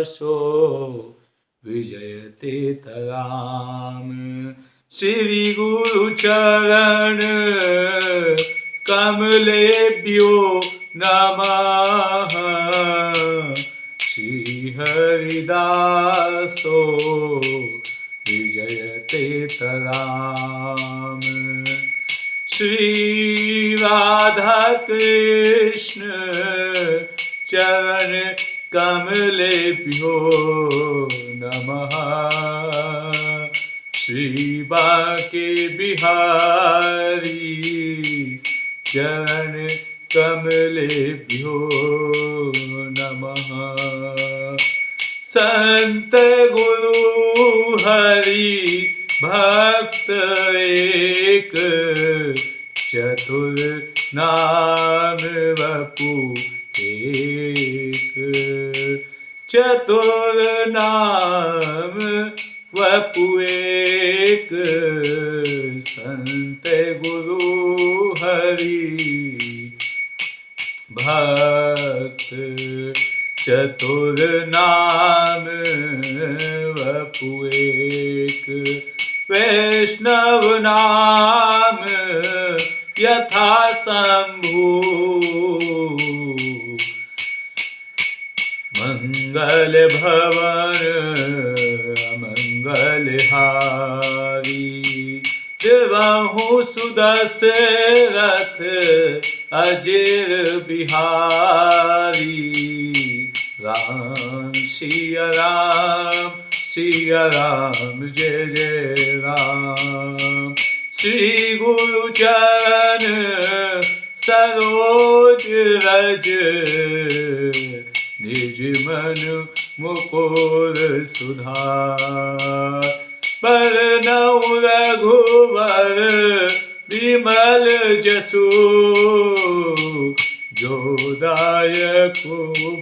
हरिदासो विजयते तराम। श्री गुरु चरण कमलेभ्यो नमः। श्री हरिदासो विजयते तराम। श्री राधा कृष्ण चरण कमलेभ्यो नमः। श्री बांके बिहारी चरण कमलेभ्यो नमः। संत गुरु हरि भक्त एक, चतुर नाम वपु एक। चतुर नाम वपु एक, संत गुरु हरि भक्त। चतुर नाम वपु एक, वैष्णव नाम यथा शंभु। मंगल भवन अमंगल हारी, देवहु सुदशरथ अजेर बिहारी। राम सिया राम सिया राम जय जय राम। श्री गुरु चरण सरोज रज, निज मन मुकुर सुधार। बरनउँ रघुवर विमल जसु, जो दायक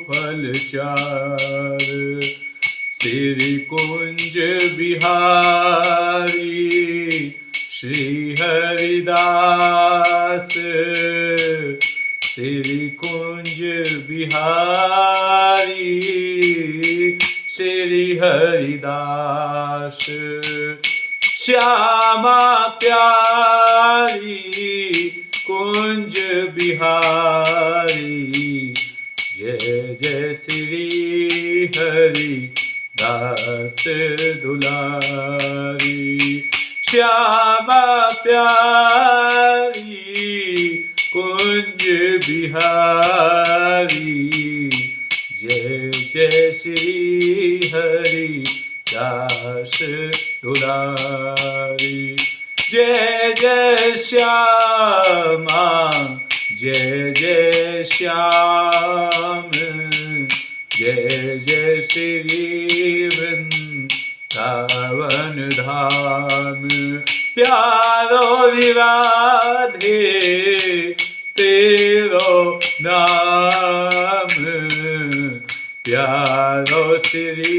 फल चार। श्री कुंज बिहारी श्री हरिदास। श्री कुंज बिहारी श्री हरिदास। श्यामा प्यारी कुंज बिहारी, जय जय श्री हरि दास दुलारी। श्यामा प्यारी कुंज बिहारी, जय जय श्री हरि दास दुलारी। जय जय श्यामा जय जय श्याम, जय जय श्री वृंदावन धाम। प्यारो राधे तेरो नाम, प्यारो श्री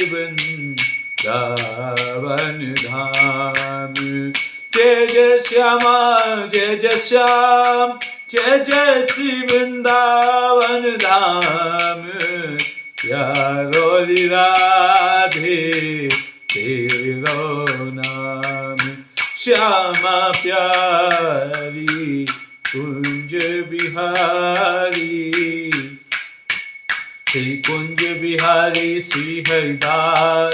वृंदावन धाम। जय जय श्यामा जय जय श्याम, जय जय श्री वृंदावन धाम। प्यारो राधे तेरो नाम, श्यामा प्यारी कुंज बिहारी। श्री कुंज बिहारी श्री हरिदास,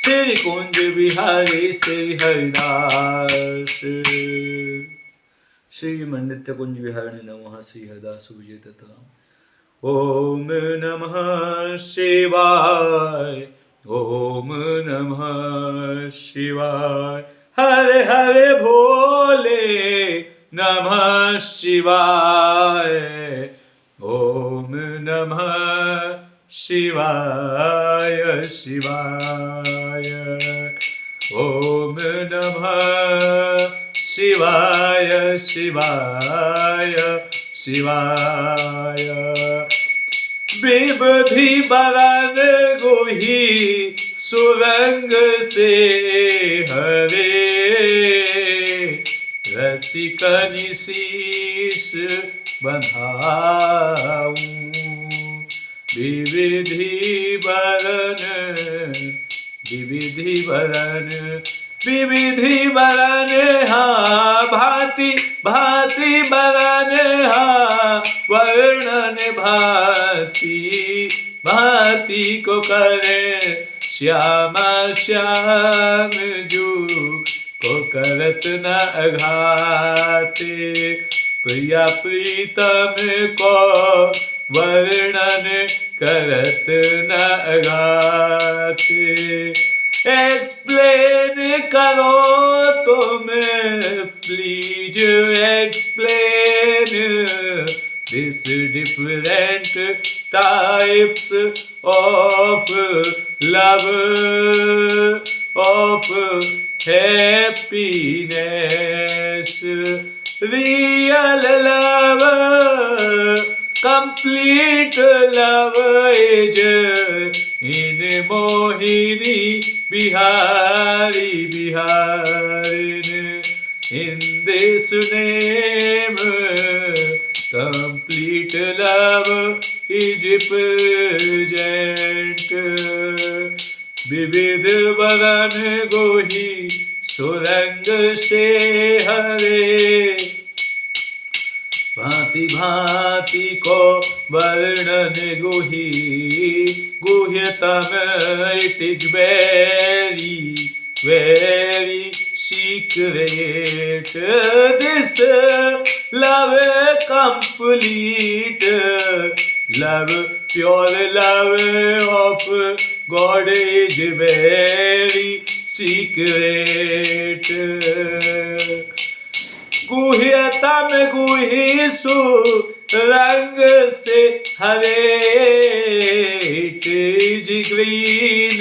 श्री कुंज बिहारी श्री हरिदास। श्री नित्य कुंज बिहारी नमः श्री हरिदास विजयते। ओम नमः शिवाय, ओम नमः शिवाय। हरे हरे भोले नमः शिवाय। ओम नमः शिवाय शिवाय। ओम नमः शिवाय शिवाय शिवाय। विबुधि बरन गुही सुरंग से हरे, रसिकनि शीश बंधाऊं। विविधि वरन विविधि वरन विविधि वरन हा भांति भांति वरन हा वर्णन भांति भांति को करे श्यामा श्याम जू को करत न अघाते प्रिया प्रीतम को वर्णन करत न अघाते। एक्सप्लेन करो तुम please explain this different types of love of happiness real love complete love is in Mohini Bihari Biharin. In this name, complete love is present. विविध वरन गोही सुरंग से हरे भांति भांति को वर्णन गुही गुह्यतम it is very very secret this love complete love pure love of God is very secret गुह्यतम गुही सुरंग से हरे it is green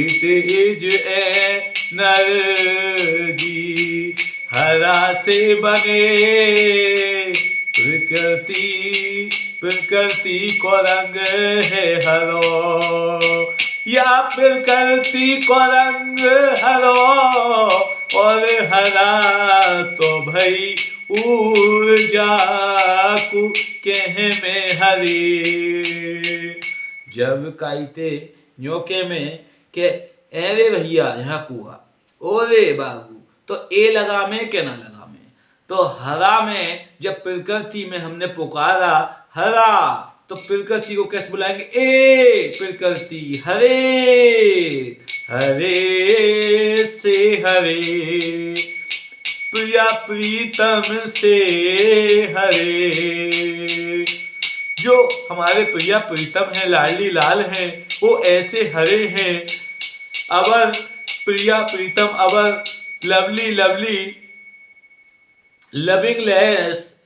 it is energy हरा से बने प्रकृति प्रकृति को रंग है हरो या प्रकृति को रंग हरो और हरा तो भई ऊर्जा को कह में हरी जब काइते न्योके में के एरे भैया यहाँ कुआ ओरे बाबू तो ए लगा में के ना लगा में तो हरा में जब प्रकृति में हमने पुकारा हरा तो प्रकृति को कैसे बुलाएंगे ए प्रकृति हरे हरे से हरे प्रिया प्रीतम से हरे जो हमारे प्रिया प्रीतम हैं लाडली लाल हैं वो ऐसे हरे हैं अवर प्रिया प्रीतम our lovely lovely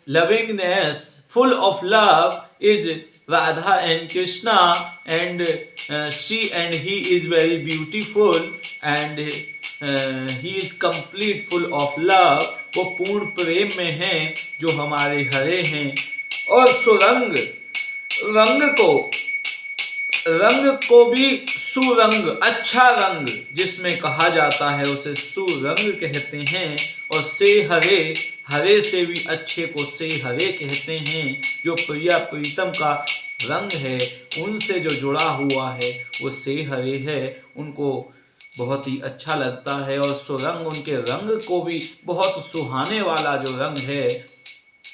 lovingness full of love is Radha and Krishna and she and he is very beautiful and he is complete full of love वो पूर्ण प्रेम में हैं जो हमारे हरे हैं और सुरंग रंग को भी सुरंग अच्छा रंग जिसमें कहा जाता है उसे सुरंग कहते हैं और से हरे हरे से भी अच्छे को से हरे कहते हैं जो प्रिया प्रीतम का रंग है उनसे जो जुड़ा हुआ है वो से हरे है उनको बहुत ही अच्छा लगता है और सुरंग उनके रंग को भी बहुत सुहाने वाला जो रंग है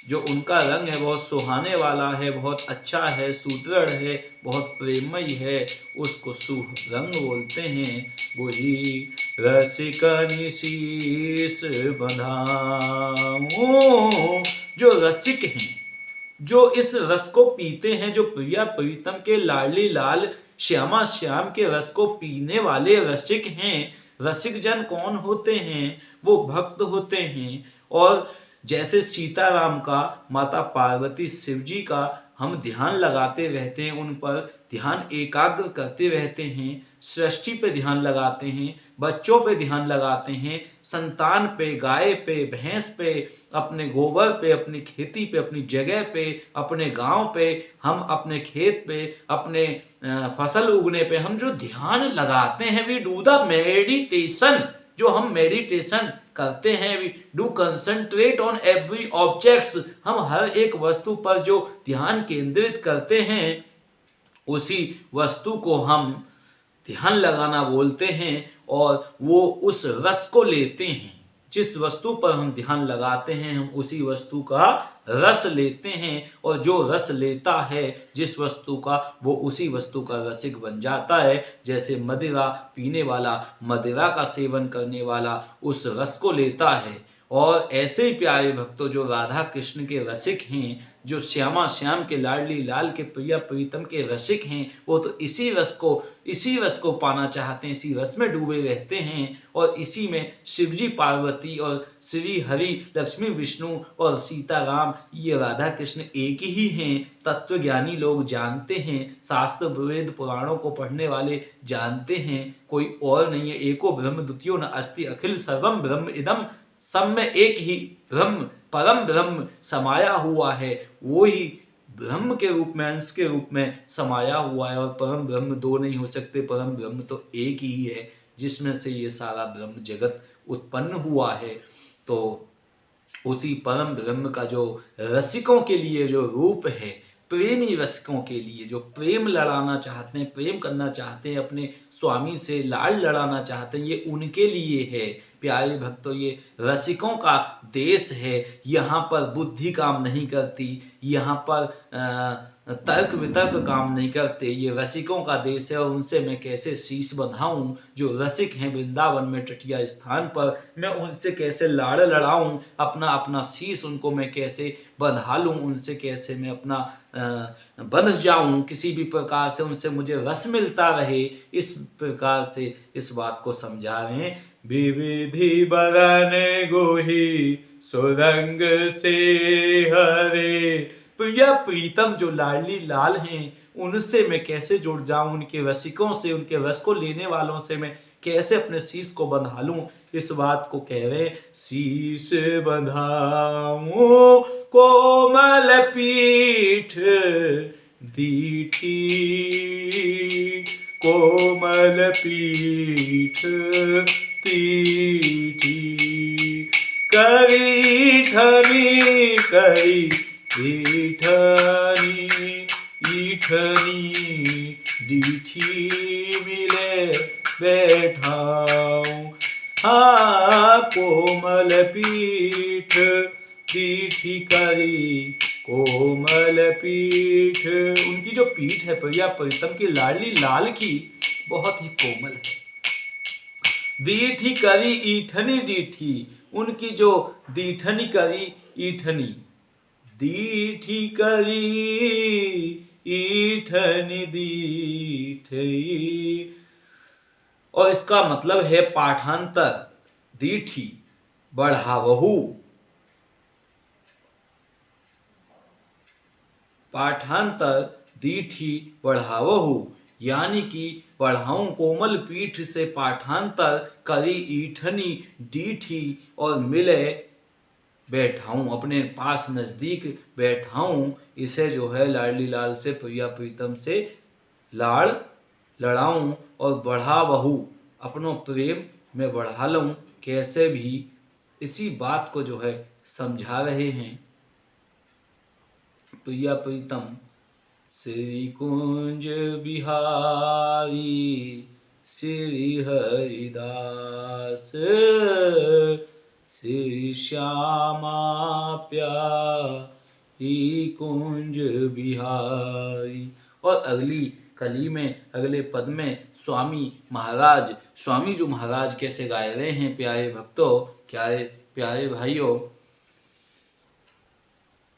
जो उनका रंग है बहुत सुहाने वाला है बहुत अच्छा है सुदृढ़ है बहुत प्रेममय है उसको सुरंग बोलते हैं वही रसिकनि शीस बंधाऊं जो रसिक हैं जो इस रस को पीते हैं जो प्रिया प्रीतम के लाडली लाल श्यामा श्याम के रस को पीने वाले रसिक हैं। रसिक जन कौन होते हैं? वो भक्त होते हैं। और जैसे सीताराम का, माता पार्वती, शिव जी का हम ध्यान लगाते रहते हैं, उन पर ध्यान एकाग्र करते रहते हैं, सृष्टि पे ध्यान लगाते हैं, बच्चों पे ध्यान लगाते हैं, संतान पे, गाय पे, भैंस पे, अपने गोबर पे, अपनी खेती पे, अपनी जगह पे, अपने गांव पे, हम अपने खेत पे, अपने फसल उगने पे हम जो ध्यान लगाते हैं, वी डू द मेडिटेशन, जो हम मेडिटेशन करते हैं, we do concentrate on every objects, हम हर एक वस्तु पर जो ध्यान केंद्रित करते हैं, उसी वस्तु को हम ध्यान लगाना बोलते हैं और वो उस रस को लेते हैं। जिस वस्तु पर हम ध्यान लगाते हैं हम उसी वस्तु का रस लेते हैं और जो रस लेता है जिस वस्तु का वो उसी वस्तु का रसिक बन जाता है। जैसे मदिरा पीने वाला मदिरा का सेवन करने वाला उस रस को लेता है। और ऐसे ही प्यारे भक्तों जो राधा कृष्ण के रसिक हैं, जो श्यामा श्याम के लाडली लाल के प्रिया प्रीतम के रसिक हैं, वो तो इसी रस को पाना चाहते हैं, इसी रस में डूबे रहते हैं। और इसी में शिवजी पार्वती और श्री हरि लक्ष्मी विष्णु और सीताराम ये राधा कृष्ण एक ही हैं। तत्वज्ञानी लोग जानते हैं, शास्त्र वेद पुराणों को पढ़ने वाले जानते हैं, कोई और नहीं है। एको ब्रह्म द्वितीयो न अस्ति अखिल सर्वम ब्रह्म इदम, सब में एक ही ब्रह्म परम ब्रह्म समाया हुआ है। वो ही ब्रह्म के रूप में अंश के रूप में समाया हुआ है। और परम ब्रह्म दो नहीं हो सकते, परम ब्रह्म तो एक ही है जिसमें से ये सारा ब्रह्म जगत उत्पन्न हुआ है। तो उसी परम ब्रह्म का जो रसिकों के लिए जो रूप है, प्रेमी रसिकों के लिए जो प्रेम लड़ाना चाहते हैं, प्रेम करना चाहते हैं, अपने स्वामी से लाड़ लड़ाना चाहते हैं, ये उनके लिए है। प्यारे भक्तों ये रसिकों का देश है। यहाँ पर बुद्धि काम नहीं करती, यहाँ पर तर्क वितर्क काम नहीं करते। ये रसिकों का देश है और उनसे मैं कैसे शीश बंधाऊं। जो रसिक हैं वृंदावन में तटिया स्थान पर, मैं उनसे कैसे लाड़ लड़ाऊं, अपना अपना शीश उनको मैं कैसे बंधा लूं, उनसे कैसे मैं अपना बंध जाऊं, किसी भी प्रकार से उनसे मुझे रस मिलता रहे। इस प्रकार से इस बात को समझा रहे हैं। विविधि बरन गोही सुरंग से हरे, प्रिया प्रीतम जो लाडली लाल हैं उनसे मैं कैसे जुड़ जाऊं, उनके रसिकों से, उनके रस को लेने वालों से मैं कैसे अपने शीश को बंधा लूं। इस बात को कह रहे शीश बंधाऊं कोमल पीठ दीठी, कोमल पीठ दीठी, करी ठनी करी ईठनी ईठनी दीठी मिले बैठाऊं। हाँ कोमल पीठ दीठी करी कोमल पीठ, उनकी जो पीठ है प्रिया प्रीतम की लाडली लाल की बहुत ही कोमल है। दीठी करी ईठनी दीठी, उनकी जो दीठनी करी ईठनी, दीठी करी ईठनी दीठी। और इसका मतलब है पाठांतर दीठी बढ़ावहु, पाठांतर दीठी बढ़ावहु, यानी कि बढ़ाऊं कोमल पीठ से पाठांतर करी ईठनी दीठी और मिले बैठाऊं, अपने पास नजदीक बैठाऊं। इसे जो है लाडली लाल से प्रिया प्रीतम से लाड़ लड़ाऊं और बढ़ा बहू अपनों प्रेम में बढ़ा लूं। कैसे भी इसी बात को जो है समझा रहे हैं प्रिया प्रीतम। श्री कुंज बिहारी श्री हरिदास, श्री श्यामा प्यारी कुंज बिहारी। और अगली कली में अगले पद में स्वामी जो महाराज कैसे गाए रहे हैं प्यारे भक्तों, प्यारे भाइयों।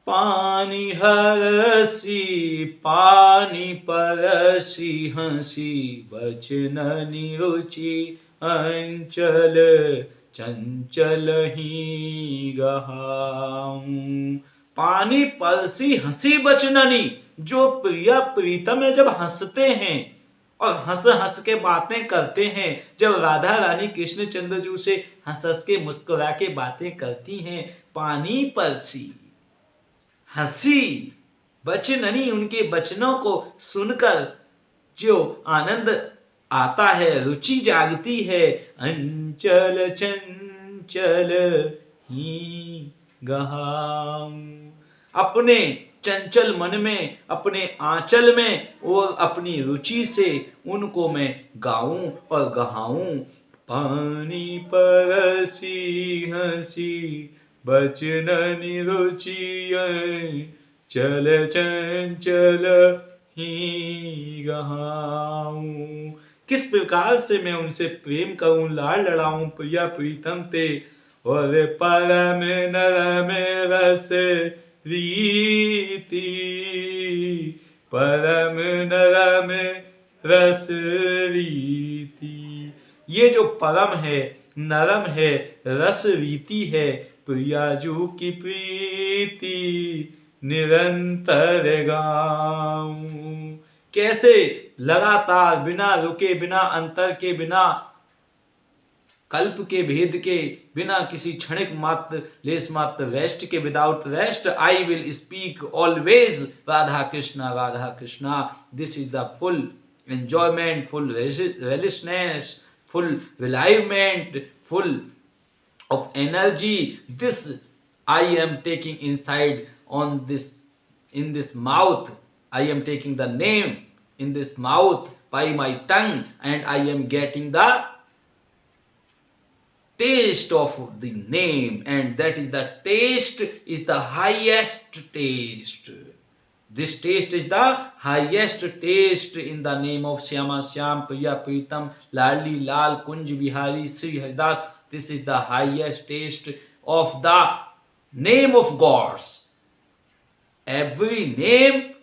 पानी हरसी पानी परसी हंसी, बचन निरुचि अंचल चंचल ही गहाऊं। पानी परसी हंसी बचननी, जो प्रिया प्रीतम जब हंसते हैं और हंस हंस के बातें करते हैं, जब राधा रानी कृष्ण चंद्र जी से हंस हंस के मुस्कुरा के बातें करती हैं, पानी परसी हंसी बचननी, उनके बचनों को सुनकर जो आनंद आता है, रुचि जागती है। अंचल चंचल ही गहाऊं, अपने चंचल मन में, अपने आंचल में और अपनी रुचि से उनको मैं गाऊं और गहाऊं। पानी परसी हंसी बचन निरुचि, चल चंचल ही गहाऊं। किस प्रकार से मैं उनसे प्रेम करूं, लाड लड़ाऊं प्रिया प्रीतम ते। और परम नरम रस रीति, परम नरम रस रीति। ये जो परम है, नरम है, रस रीति है, प्रियाजू की प्रीति निरंतर गाऊं। कैसे लगातार, बिना रुके, बिना अंतर के, बिना कल्प के भेद के, बिना किसी क्षणिक मात्र लेस मात्र रेस्ट के, without rest I will speak always Radha Krishna. This is the full enjoyment, full relishness, full relievement, full of energy. This I am taking inside on this, in this mouth. I am taking the name in this mouth by my tongue, and I am getting the taste of the name, and that is the taste is the highest taste. This taste is the highest taste in the name of Shyama Shyam, Priya Pritam, Ladli Lal, Kunj Bihari, Sri Haridas. This is the highest taste of the name of gods. Every name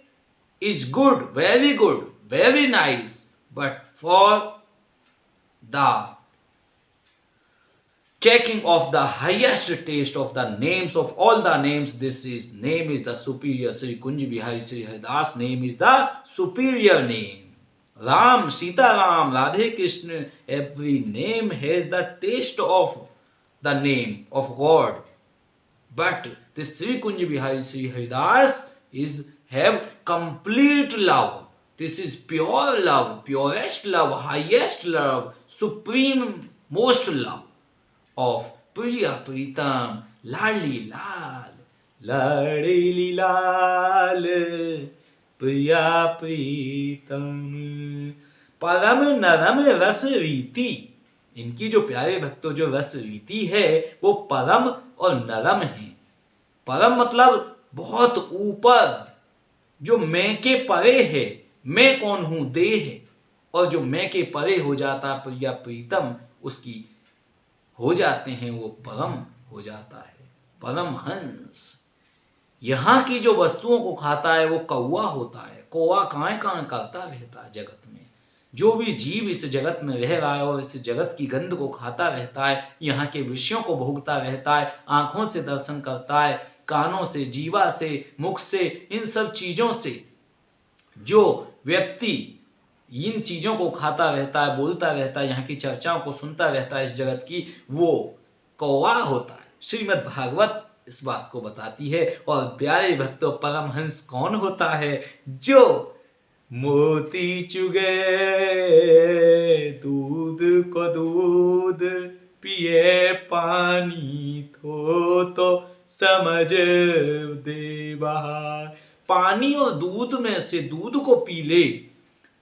is good, very nice, but for the checking of the highest taste of the names of all the names, this is name is the superior. Sri Kunj Bihari Sri Haridas name is the superior name. Ram, Sita Ram, Radhe Krishna, every name has the taste of the name of God. But this Sri Kunj Bihari Sri Haridas is have complete love. This is pure love, purest love, highest love, supreme most love of Priya Pritam, Ladli Lal, Ladli Lal, Priya Pritam। परम नरम रस रीति, इनकी जो प्यारे भक्तों जो रस रीति है वो परम और नरम है। परम मतलब बहुत ऊपर, जो मैं के परे है। मैं कौन हूं, देह है, और जो मैं के परे हो जाता प्रिया प्रीतम, उसकी हो जाते हैं वो परम हो जाता है। परम हंस यहाँ की जो वस्तुओं को खाता है वो कौवा होता है। कौवा काए काए करता रहता है जगत में। जो भी जीव इस जगत में रह रहा है और इस जगत की गंध को खाता रहता है, यहाँ के विषयों को भोगता रहता है, आंखों से दर्शन करता है, कानों से, जीवा से, मुख से, इन सब चीजों से जो व्यक्ति इन चीजों को खाता रहता है, बोलता रहता है, यहाँ की चर्चाओं को सुनता रहता है इस जगत की, वो कौवा होता है। श्रीमद् भागवत इस बात को बताती है। और प्यारे भक्तों, परमहंस कौन होता है? जो मोती चुगे दूध को दूध पिए पानी तो समझ दे बाहर। पानी और दूध में से दूध को पी ले,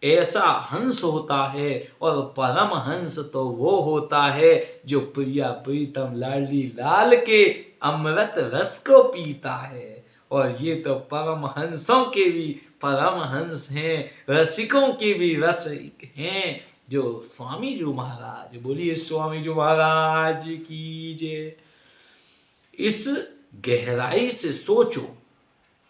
ऐसा हंस होता है। और परम हंस तो वो होता है जो प्रिया प्रीतम लाडली लाल के अमृत रस को पीता है। और ये तो परम हंसों के भी परम हंस हैं, रसिकों के भी रसिक हैं, जो स्वामी जी महाराज। बोलिए स्वामी जी महाराज की जय। इस गहराई से सोचो,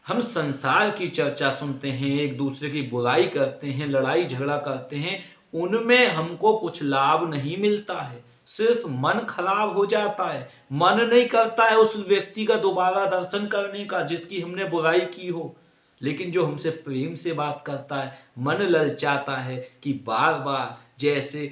हम संसार की चर्चा सुनते हैं, एक दूसरे की बुराई करते हैं, लड़ाई झगड़ा करते हैं, उनमें हमको कुछ लाभ नहीं मिलता है, सिर्फ मन खराब हो जाता है। मन नहीं करता है उस व्यक्ति का दोबारा दर्शन करने का जिसकी हमने बुराई की हो। लेकिन जो हमसे प्रेम से बात करता है, मन ललचाता है कि बार बार, जैसे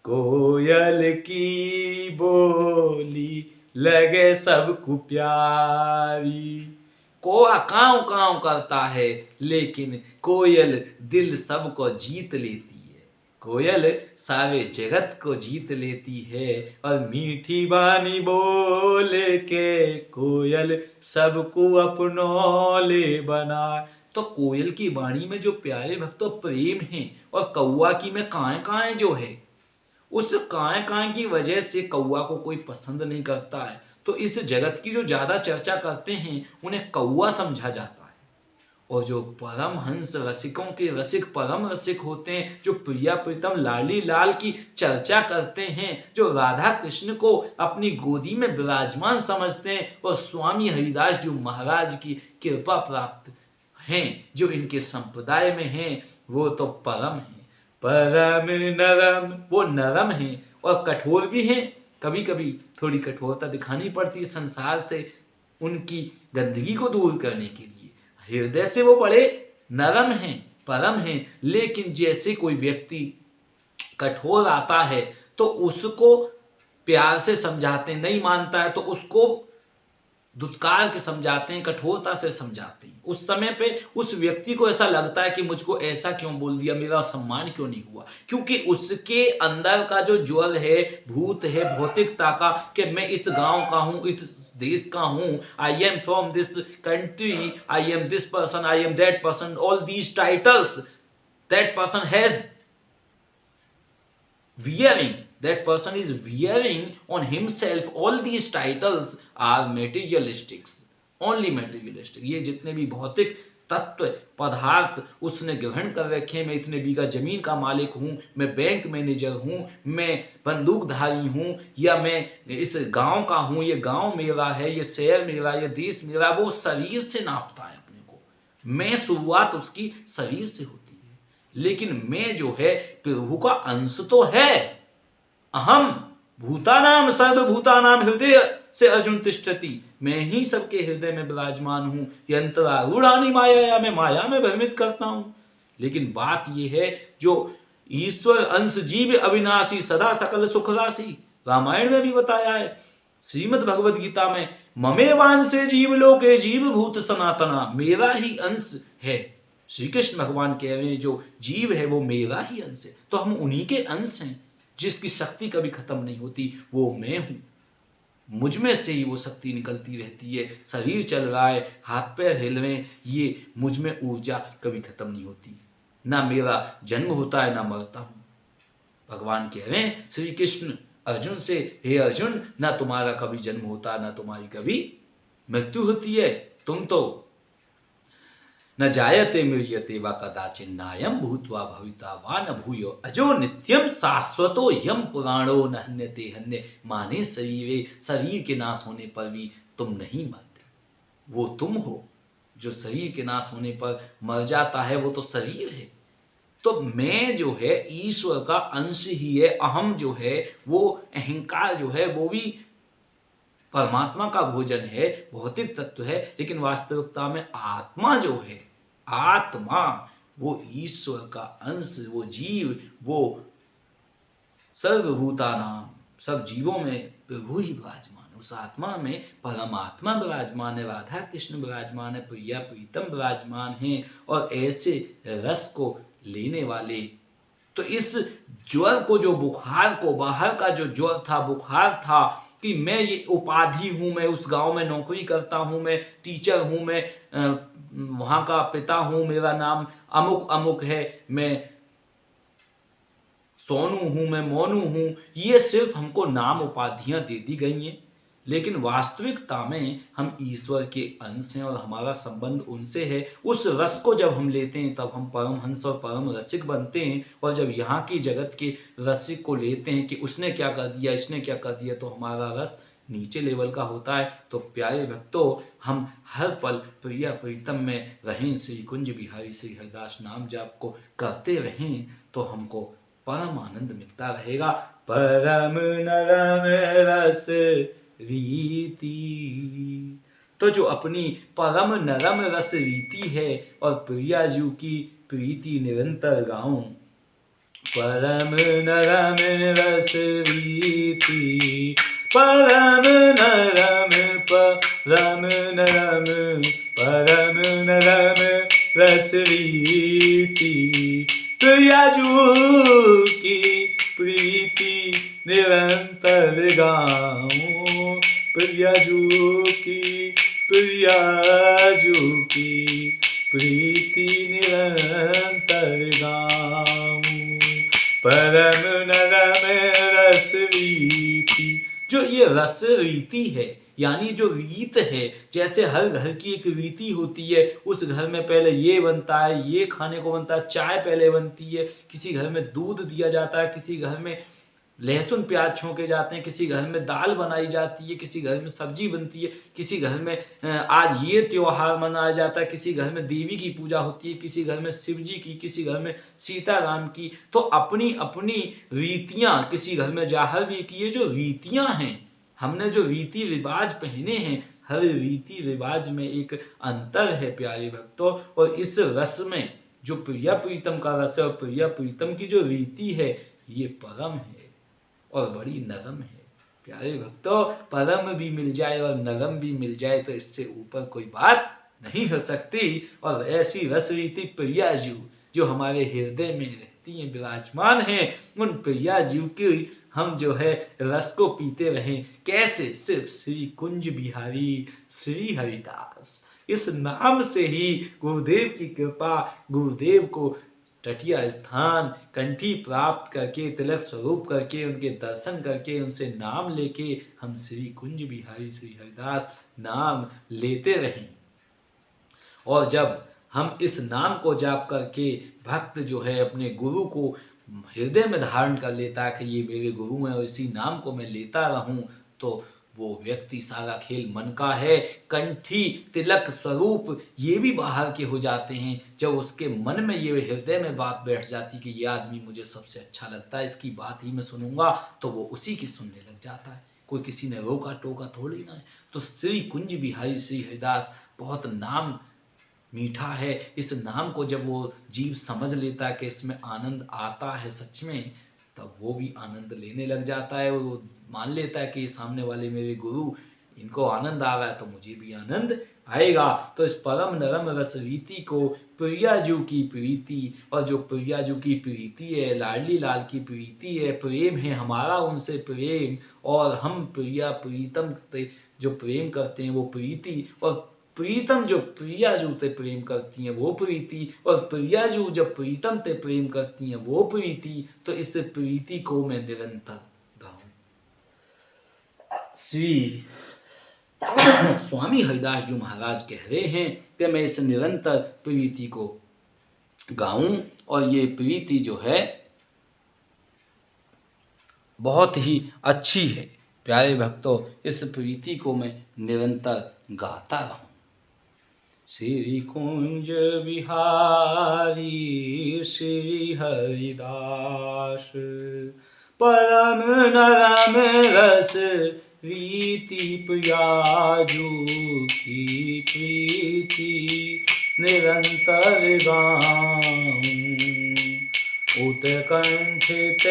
कोयल की बोली लगे सबको प्यारी। कौवा काँव काँव करता है, लेकिन कोयल दिल सबको जीत लेती है। कोयल सारे जगत को जीत लेती है और मीठी बानी बोल के कोयल सबको अपनौले बना। तो कोयल की वाणी में जो प्यारे भक्तों प्रेम है और कौआ की में काए काए जो है, उस काए काए की वजह से कौआ को कोई पसंद नहीं करता है। तो इस जगत की जो ज्यादा चर्चा करते हैं उन्हें कौआ समझा जाता है। और जो परम हंस रसिकों के रसिक परम रसिक होते हैं, जो प्रिया प्रीतम लाली लाल की चर्चा करते हैं, जो राधा कृष्ण को अपनी गोदी में विराजमान समझते हैं और स्वामी हरिदास जो महाराज की कृपा प्राप्त हैं, जो इनके संप्रदाय में हैं, वो तो परम है। परम नरम, वो नरम है और कठोर भी हैं। कभी कभी थोड़ी कठोरता दिखानी पड़ती है संसार से उनकी गंदगी को दूर करने के लिए। हृदय से वो बड़े नरम हैं, परम हैं, लेकिन जैसे कोई व्यक्ति कठोर आता है तो उसको प्यार से समझाते, नहीं मानता है तो उसको दुत्कार के समझाते हैं, कठोरता से समझाते हैं। उस समय पे उस व्यक्ति को ऐसा लगता है कि मुझको ऐसा क्यों बोल दिया, मेरा सम्मान क्यों नहीं हुआ, क्योंकि उसके अंदर का जो ज्वर है, भूत है भौतिकता का, कि मैं इस गांव का हूं, इस देश का हूं, I am from this country, I am this person, I am that person, all these titles that person has wearing, that person is wearing on himself, all these titles are materialistics, only materialistic। ये जितने भी भौतिक तत्व पदार्थ उसने ग्रहण कर रखे हैं, मैं इतने बीघा जमीन का मालिक हूँ, मैं बैंक मैनेजर हूँ, मैं बंदूकधारी हूँ, या मैं इस गांव का हूँ, ये गांव मेरा है, ये शहर मेरा, ये देश मेरा, वो शरीर से नापता है अपने को। मैं शुरुआत उसकी शरीर से होती है, लेकिन मैं जो है प्रभु का अंश तो है। अहम भूतानाम सर्वभूतानाम हृदय से अर्जुन तिष्ठति, मैं ही सबके हृदय में विराजमान हूं। यंत्रारूढ़ानि माया, मैं माया में भ्रमित करता हूं। लेकिन बात यह है, जो ईश्वर अंश जीव अविनाशी सदा सकल सुख राशि, रामायण में भी बताया है, श्रीमद् भगवद गीता में, ममेवांशे जीव लोके जीव भूत सनातना, मेरा ही अंश है। श्री कृष्ण भगवान कह रहे हैं जो जीव है वो मेरा ही अंश है, तो हम उन्हीं के अंश हैं। जिसकी शक्ति कभी खत्म नहीं होती वो मैं हूं, मुझ में से ही वो शक्ति निकलती रहती है। शरीर चल रहा है, हाथ पैर हिल रहे हैं, ये मुझ में ऊर्जा कभी खत्म नहीं होती। ना मेरा जन्म होता है ना मरता हूं। भगवान कह रहे हैं श्री कृष्ण अर्जुन से, हे अर्जुन, ना तुम्हारा कभी जन्म होता, ना तुम्हारी कभी मृत्यु होती है। तुम तो न जायते म्रियते वा कदाचिन नायम भूत्वा भविता वा न भूयो अजो नित्यम शाश्वतो यम पुराणो न हन्यते हन्य। माने शरीरे, शरीर के नाश होने पर भी तुम नहीं मरते, वो तुम हो। जो शरीर के नाश होने पर मर जाता है वो तो शरीर है। तो मैं जो है ईश्वर का अंश ही है। अहम जो है वो अहंकार जो है वो भी परमात्मा का भोजन है, भौतिक तत्व है, लेकिन वास्तविकता में आत्मा जो है, आत्मा वो ईश्वर का अंश, वो जीव, वो सर्वभूतानाम, सब जीवों में प्रभु ही विराजमान है। उस आत्मा में परमात्मा विराजमान है, राधा कृष्ण विराजमान है, प्रिया प्रीतम विराजमान है, और ऐसे रस को लेने वाले। तो इस ज्वर को, जो बुखार को, बाहर का जो ज्वर था, बुखार था कि मैं ये उपाधि हूं, मैं उस गांव में नौकरी करता हूं, मैं टीचर हूं, मैं वहां का पिता हूं, मेरा नाम अमुक अमुक है, मैं सोनू हूं, मैं मोनू हूं, ये सिर्फ हमको नाम उपाधियां दे दी गई हैं। लेकिन वास्तविकता में हम ईश्वर के अंश हैं और हमारा संबंध उनसे है। उस रस को जब हम लेते हैं तब हम परमहंस और परम रसिक बनते हैं। और जब यहाँ की जगत के रसिक को लेते हैं कि उसने क्या कर दिया, इसने क्या कर दिया, तो हमारा रस नीचे लेवल का होता है। तो प्यारे भक्तों, हम हर पल प्रिया प्रीतम में रहें, श्री कुंज बिहारी श्री हरिदास नाम जाप को करते रहें, तो हमको परम आनंद मिलता रहेगा। परम नरम रस रीति, तो जो अपनी परम नरम रस रीति है और प्रिया जी की प्रीति निरंतर गाऊं। परम नरम रस रीति, परम नरम, परम नरम, परम नरम रस रीति, प्रियाजू की प्रीति निरंतर गाऊं, प्रियाजू की प्रीति निरंतर गाऊं, परम नरम रस रीति। जो ये रस रीति है यानी जो रीत है, जैसे हर घर की एक रीति होती है, उस घर में पहले ये बनता है, ये खाने को बनता है, चाय पहले बनती है, किसी घर में दूध दिया जाता है, किसी घर में लहसुन प्याज छोंके जाते हैं, किसी घर में दाल बनाई जाती है, किसी घर में सब्जी बनती है, किसी घर में आज ये त्योहार मनाया जाता है, किसी घर में देवी की पूजा होती है, किसी घर में शिव जी की, किसी घर में सीताराम की। तो अपनी अपनी रीतियां किसी घर में जाहिर भी की, ये जो रीतियां हैं, हमने जो रीति रिवाज पहने हैं, हर रीति रिवाज में एक अंतर है प्यारे भक्तों। और इस रस में जो प्रिया प्रीतम का रस है और प्रिया प्रीतम की जो रीति है, ये परम है और बड़ी नरम है प्यारे भक्तों। परम भी मिल जाए और नरम भी मिल जाए तो इससे ऊपर कोई बात नहीं हो सकती। और ऐसी रस रीति प्रिया जीव जो हमारे हृदय में रहती हैं, विराजमान हैं, उन प्रिया जीव की हम जो है रस को पीते रहें। कैसे? सिर्फ श्री कुंज बिहारी श्री हरिदास, इस नाम से ही गुरुदेव की कृपा, गुरुदेव को तटिया स्थान कंठी प्राप्त करके, तिलक स्वरूप करके, उनके दर्शन करके, उनसे नाम लेके हम श्री कुंज बिहारी श्री हरिदास नाम लेते रहें। और जब हम इस नाम को जाप करके भक्त जो है अपने गुरु को हृदय में धारण कर लेता है कि ये मेरे गुरु हैं और इसी नाम को मैं लेता रहूं, तो वो व्यक्ति, सारा खेल मन का है। कंठी तिलक स्वरूप ये भी बाहर के हो जाते हैं। जब उसके मन में ये हृदय में बात बैठ जाती कि ये आदमी मुझे सबसे अच्छा लगता है, इसकी बात ही मैं सुनूंगा, तो वो उसी की सुनने लग जाता है। कोई किसी ने रोका टोका थोड़ी ना है। तो श्री कुंज बिहारी श्री हरिदास बहुत नाम मीठा है। इस नाम को जब वो जीव समझ लेता है कि इसमें आनंद आता है सच में, तब वो भी आनंद लेने लग जाता है। वो मान लेता है कि सामने वाले मेरे गुरु, इनको आनंद आ रहा है तो मुझे भी आनंद आएगा। तो इस परम नरम रस रीति को प्रियाजू की प्रीति, और जो प्रियाजू की प्रीति है, लाडली लाल की प्रीति है, प्रेम है हमारा उनसे प्रेम, और हम प्रिया प्रीतम जो प्रेम करते हैं वो प्रीति, और प्रीतम जो प्रियाजू ते प्रेम करती हैं वो प्रीति, और प्रियाजू जब प्रीतम ते प्रेम करती हैं वो प्रीति। तो इस प्रीति को मैं निरंतर गाऊं। श्री स्वामी हरिदास जी महाराज कह रहे हैं कि मैं इस निरंतर प्रीति को गाऊं, और ये प्रीति जो है बहुत ही अच्छी है प्यारे भक्तों। इस प्रीति को मैं निरंतर गाता रहूं। श्री कुंज बिहारी श्री हरिदास, परम नरम रस रीति प्रियाजू की प्रीति निरंतर गाऊं, उत्कंठित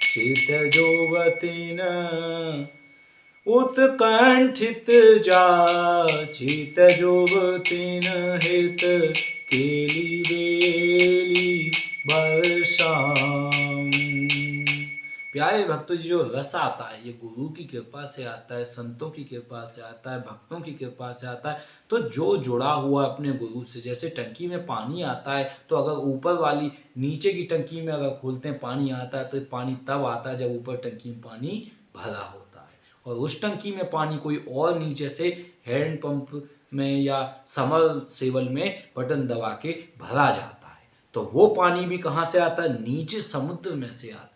चित जोवतिन, उत्कंठित चित जोवतिन हित केली बेली बरसाऊं। प्यारे भक्तों जी, जो रस आता है ये गुरु की कृपा से आता है, संतों की कृपा से आता है, भक्तों की कृपा से आता है। तो जो जुड़ा हुआ अपने गुरु से, जैसे टंकी में पानी आता है, तो अगर ऊपर वाली नीचे की टंकी में अगर खोलते हैं पानी आता है, तो पानी तब आता है जब ऊपर टंकी में पानी भरा होता है, और उस टंकी में पानी कोई और नीचे से हैंड पंप में या समरसेबल में बटन दबा के भरा जाता है। तो वो पानी भी कहाँ से आता है? नीचे समुद्र में से आता है।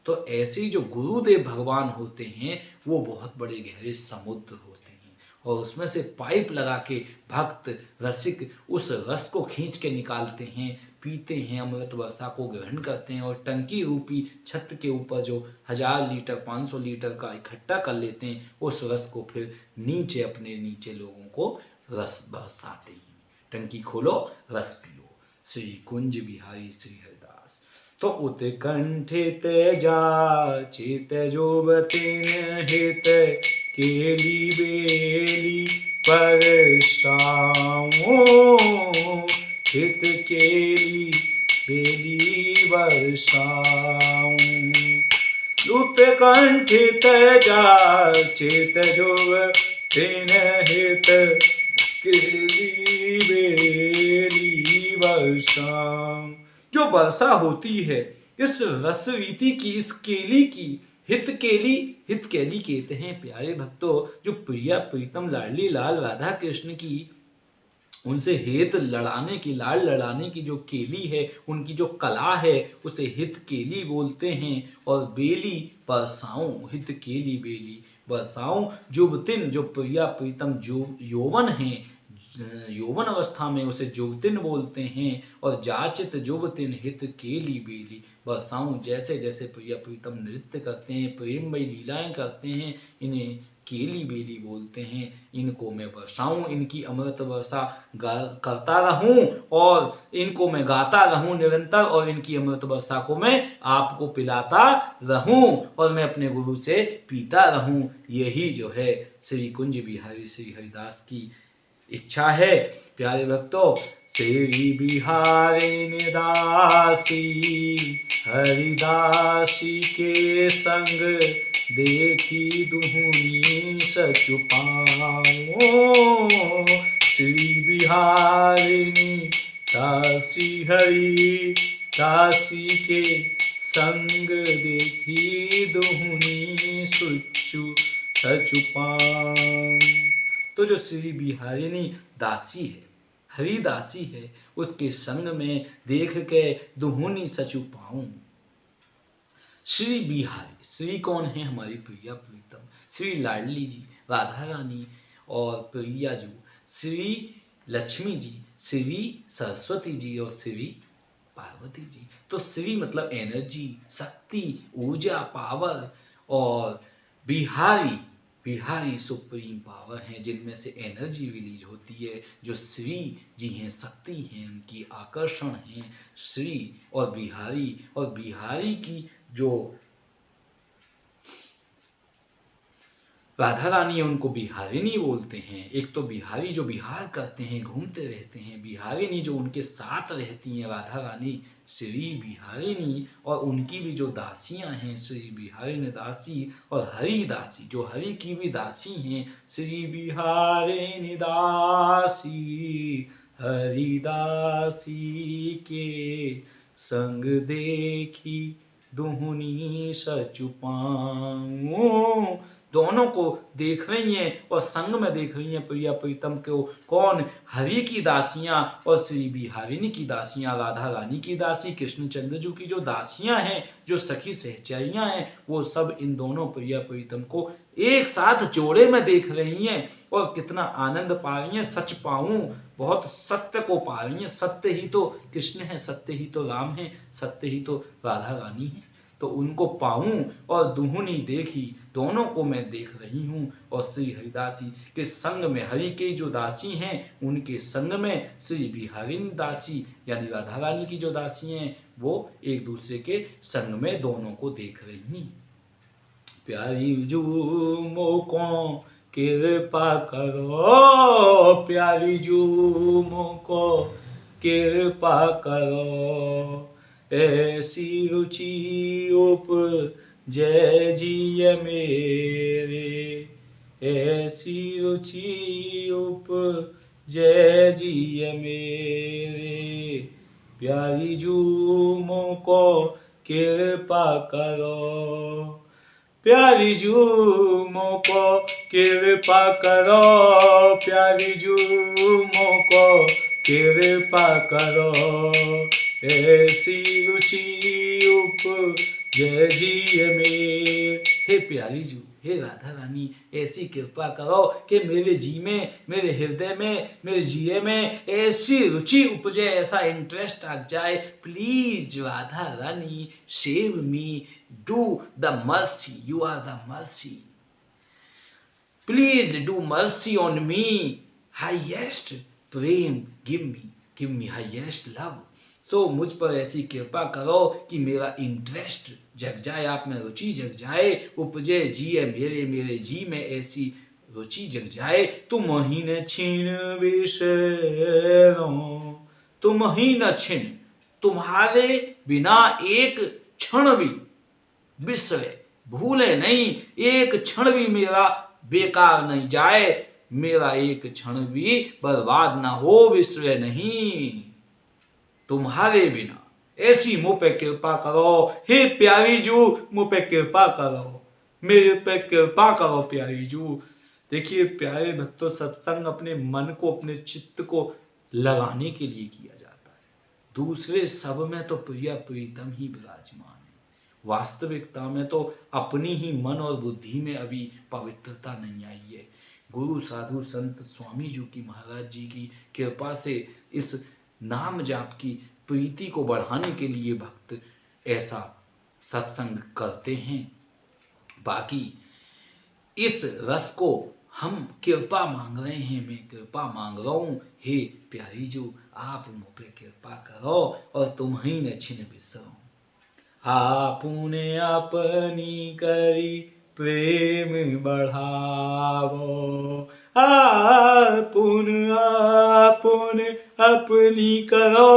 तो ऐसे ही जो गुरुदेव भगवान होते हैं वो बहुत बड़े गहरे समुद्र होते हैं, और उसमें से पाइप लगा के भक्त रसिक उस रस को खींच के निकालते हैं, पीते हैं, अमृत वर्षा को ग्रहण करते हैं, और टंकी रूपी छत के ऊपर जो 1000 लीटर 500 लीटर का इकट्ठा कर लेते हैं, उस रस को फिर नीचे अपने नीचे लोगों को रस बरसाते हैं। टंकी खोलो, रस पियो। श्री कुंज बिहारी श्री हरिदास। तो उत्कंठित चित जोवतिन हित केली बेली बरसाऊं, हित केली बेली बरसाऊं। लुट कंठित जाचित जोग तिन हित केली बेली बरसाऊं। जो वर्षा होती है इस रसवीति की, इस केली की, हित केली कहते हैं प्यारे भक्तों, जो प्रिया प्रीतम लाडली लाल राधा कृष्ण की उनसे हित लड़ाने की, लाड़ लड़ाने की जो केली है, उनकी जो कला है, उसे हित केली बोलते हैं। और बेली बरसाऊं, हित केली बेली बरसाऊं। जुबतिन, जो प्रिया प्रीतम जो यौवन है, यौवन अवस्था में उसे जुबतिन बोलते हैं। और जाचित जुबतिन हित केली बेली बरसाऊं, जैसे जैसे प्रिया प्रीतम नृत्य करते हैं, प्रेममयी लीलाएं करते हैं, इन्हें केली बेली बोलते हैं। इनको मैं बरसाऊं, इनकी अमृत वर्षा करता रहूं और इनको मैं गाता रहूं निरंतर, और इनकी अमृत वर्षा को मैं आपको पिलाता रहूं और मैं अपने गुरु से पीता रहूं। यही जो है श्री कुंज बिहारी श्री हरिदास की इच्छा है। प्यारे भक्तों, श्री बिहारी निदासी हरिदासी के संग देखी दुहुनी सचुपाओ। श्री बिहारिणी दासी हरि दासी के संग देखी दुहुनी सचुपाओ। तो जो श्री बिहारिणी दासी है, हरिदासी है, उसके संग में देख के दुहुनी सचु पाऊं। श्री बिहारी, श्री कौन है? हमारी प्रिया प्रीतम श्री लाडली जी राधा रानी और प्रिया जी, श्री लक्ष्मी जी, श्री सरस्वती जी और श्री पार्वती जी। तो श्री मतलब एनर्जी, शक्ति, ऊर्जा, पावर, और बिहारी, बिहारी सुप्रीम पावर हैं, जिनमें से एनर्जी रिलीज होती है। जो श्री जी हैं, शक्ति हैं, उनकी आकर्षण हैं श्री और बिहारी की जो राधा रानी है उनको बिहारिणी बोलते हैं। एक तो बिहारी जो बिहार करते हैं, घूमते रहते हैं, बिहारिणी जो उनके साथ रहती हैं राधा रानी श्री बिहारिणी, और उनकी भी जो दासियां हैं श्री बिहारिणी दासी और हरि दासी, जो हरि की भी दासी हैं श्री बिहारिणी दासी हरि दासी के संग देखी दुहुनी सचुपाऊं। दोनों को देख रही हैं और संग में देख रही हैं प्रिया प्रीतम को। कौन? हरि की दासियां और श्री बिहारिणी की दासियां, राधा रानी की दासी, कृष्णचंद्र जी की जो दासियां हैं, जो सखी सहचरियां हैं, वो सब इन दोनों प्रिया प्रीतम को एक साथ जोड़े में देख रही हैं और कितना आनंद पा रही हैं। सच पाऊं, बहुत सत्य को पा रही हैं। सत्य ही तो कृष्ण है, सत्य ही तो राम है, सत्य ही तो राधा रानी है। तो उनको पाऊं और दुहुनी देखी, दोनों को मैं देख रही हूँ। और श्री हरिदासी के संग में, हरि के जो दासी हैं उनके संग में श्री बिहारिणी दासी यानी राधा रानी की जो दासी हैं, वो एक दूसरे के संग में दोनों को देख रही हैं। प्यारी जू मोको कृपा करो, प्यारी जू मोको कृपा करो, ऐसी रुचि उपजै जिय मेरे, ऐसी रुचि उपजै जिय मेरे। प्यारी जूमों को कृपा करो, प्यारी जूमों को कृपा करो, प्यारी जूमों को कृपा करो, ऐसी रुचि उपजै जिय मेरे। हे प्यारी जू, हे राधा रानी, ऐसी कृपा करो कि मेरे जी में, मेरे हृदय में, मेरे जिये में ऐसी रुचि उपजे, ऐसा इंटरेस्ट आ जाए। Please Radha Rani, save me, do the mercy, you are the mercy, please do mercy on me, highest prem give me highest love. So मुझ पर ऐसी कृपा करो कि मेरा इंटरेस्ट जग जाए, आप में रुचि जग जाए, उपजे जिये मेरे, मेरे जी में ऐसी रुचि जग जाए। तुम ही न छिन बिसरो, तुम ही न छिन तुम्हारे बिना एक क्षण भी विश्व भूले नहीं, एक क्षण भी मेरा बेकार नहीं जाए, मेरा एक क्षण भी बर्बाद ना हो, विश्व नहीं तुम्हारे बिना। ऐसी मुझ पे कृपा करो हे प्यारी जू, मुझ पे कृपा करो, मेरे पे कृपा करो प्यारी जू। देखिए प्यारे भक्तों, सत्संग अपने मन को, अपने चित्त को लगाने के लिए किया जाता है। दूसरे सब में तो प्रिया प्रीतम ही विराजमान है, वास्तविकता में तो अपनी ही मन और बुद्धि में अभी पवित्रता नहीं आई है। गुरु साधु संत स्वामी जी की, महाराज जी की कृपा से इस नाम जाप की प्रीति को बढ़ाने के लिए भक्त ऐसा सत्संग करते हैं। बाकी इस रस को हम कृपा मांग रहे हैं, मैं कृपा मांग रहा हूँ हे प्यारी जो, आप मुझ पे कृपा करो और तुम ही न छिन बिसरो। आपने अपनी करी प्रेम बढ़ावो, आपुन आपुन अपनी करो,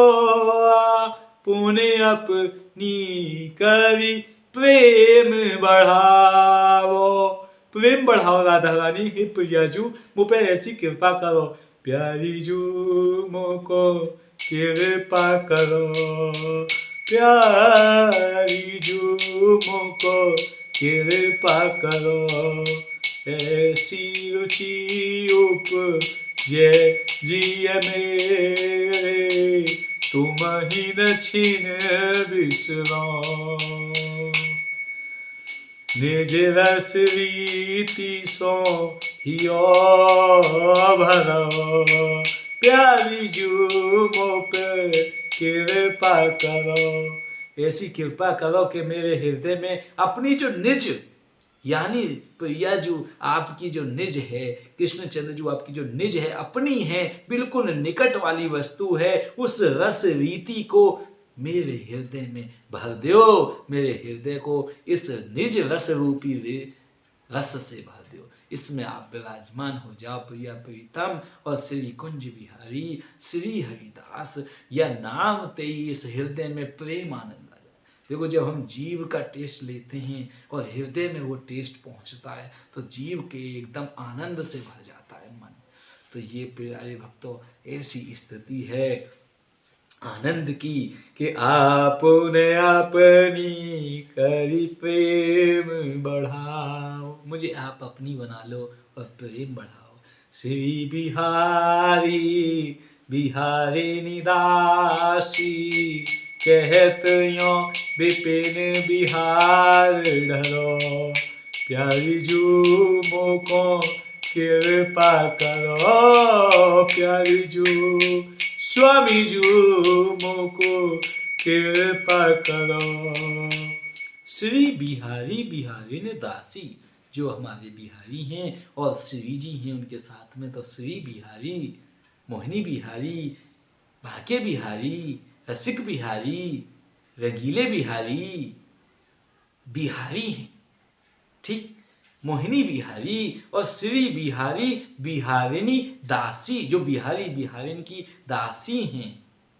आपुने अपनी करी प्रेम बढ़ावो। प्रेम बढ़ाओ राधा रानी, हे प्रिया जू मुझ पे ऐसी कृपा करो, प्यारी जू मोको कृपा करो, प्यारी जू मोको कृपा करो। ऐसी रुचि उपजे जिय मेरे, तुम ही न छिन बिसरो। निज रस रीति सो हियो भरो, प्यारी जू मों पे कृपा करो। ऐसी कृपा करो कि मेरे हृदय में अपनी जो निज, यानी प्रिया जो आपकी जो निज है, कृष्णचंद्र जो आपकी जो निज है, अपनी है, बिल्कुल निकट वाली वस्तु है, उस रस रीति को मेरे हृदय में भर दो, मेरे हृदय को इस निज रस रूपी रस से भर दो, इसमें आप विराजमान हो जाओ प्रिया प्रीतम। और श्री कुंज बिहारी श्री हरिदास या नाम ते ही इस हृदय में प्रेम आनंद आ जाए। देखो जब हम जीव का टेस्ट लेते हैं और हृदय में वो टेस्ट पहुंचता है तो जीव के एकदम आनंद से भर जाता है मन। तो ये प्यारे भक्तों ऐसी स्थिति है आनंद की कि आपने अपनी करी प्रेम बढ़ाओ, मुझे आप अपनी बना लो और प्रेम बढ़ाओ। श्री बिहारी बिहारी निदासी, कहत यो विपिन बिहार ढरो, प्यारी जू मोको कृपा करो, प्यारी जू स्वामी जू मोको कृपा करो। श्री बिहारी बिहारी ने दासी, जो हमारे बिहारी हैं और श्री जी हैं उनके साथ में, तो श्री बिहारी, मोहिनी बिहारी, भाग्य बिहारी, रसिक बिहारी, रंगीले बिहारी, बिहारी हैं, ठीक। मोहिनी बिहारी और श्री बिहारी बिहारिणी दासी, जो बिहारी बिहारिणी की दासी हैं,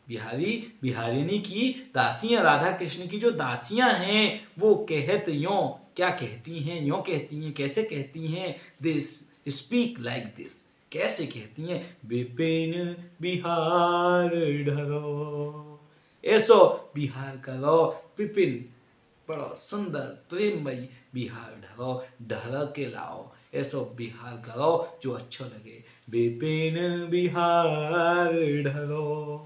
बिहारी बिहारिणी की दासियां, राधा कृष्ण की जो दासियां हैं, वो कहत यो, क्या कहती हैं, यो कहती हैं, कैसे कहती हैं, दिस स्पीक लाइक दिस, कैसे कहती हैं, विपिन बिहार ढरो, ऐसो बिहार करो विपिन, बड़ा सुंदर प्रेममयी बिहार ढरो, ढर के लाओ, ऐसो बिहार करो जो अच्छा लगे। विपिन बिहार ढरो,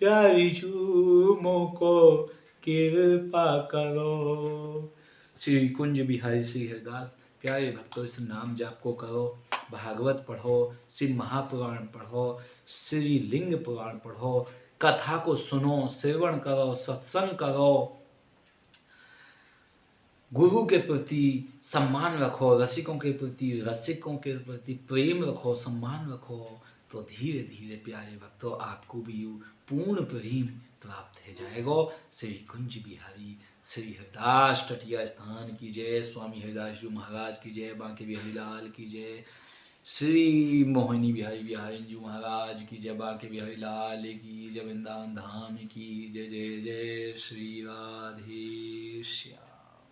प्यारी जू मोको कृपा करो। श्री कुंज बिहारी श्री हरिदास, प्यारे भक्तों इस नाम जाप को करो, भागवत पढ़ो, श्री महापुराण पढ़ो, श्री लिंग पुराण पढ़ो, कथा को सुनो, श्रवण करो, सत्संग करो, गुरु के प्रति सम्मान रखो, रसिकों के प्रति प्रेम रखो, सम्मान रखो, तो धीरे धीरे प्यारे भक्तों आपको भी पूर्ण प्रेम प्राप्त हो जाएगा। श्री कुंज बिहारी श्री हरिदास तटिया स्थान की जय, स्वामी हरिदास जी महाराज की जय, बांके बिहारी लाल की जय, श्री मोहिनी बिहारी बिहारी जी महाराज की जय, बाके बिहारी लाल की जय, वृंदावन धाम की जय। जय जय श्री राधे श्याम।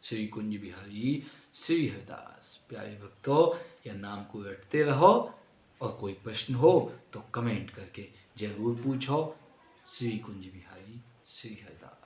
श्री कुंज बिहारी श्री हरिदास। प्यारे भक्तों, यह नाम को रटते रहो और कोई प्रश्न हो तो कमेंट करके जरूर पूछो। श्री कुंज बिहारी श्री हरिदास।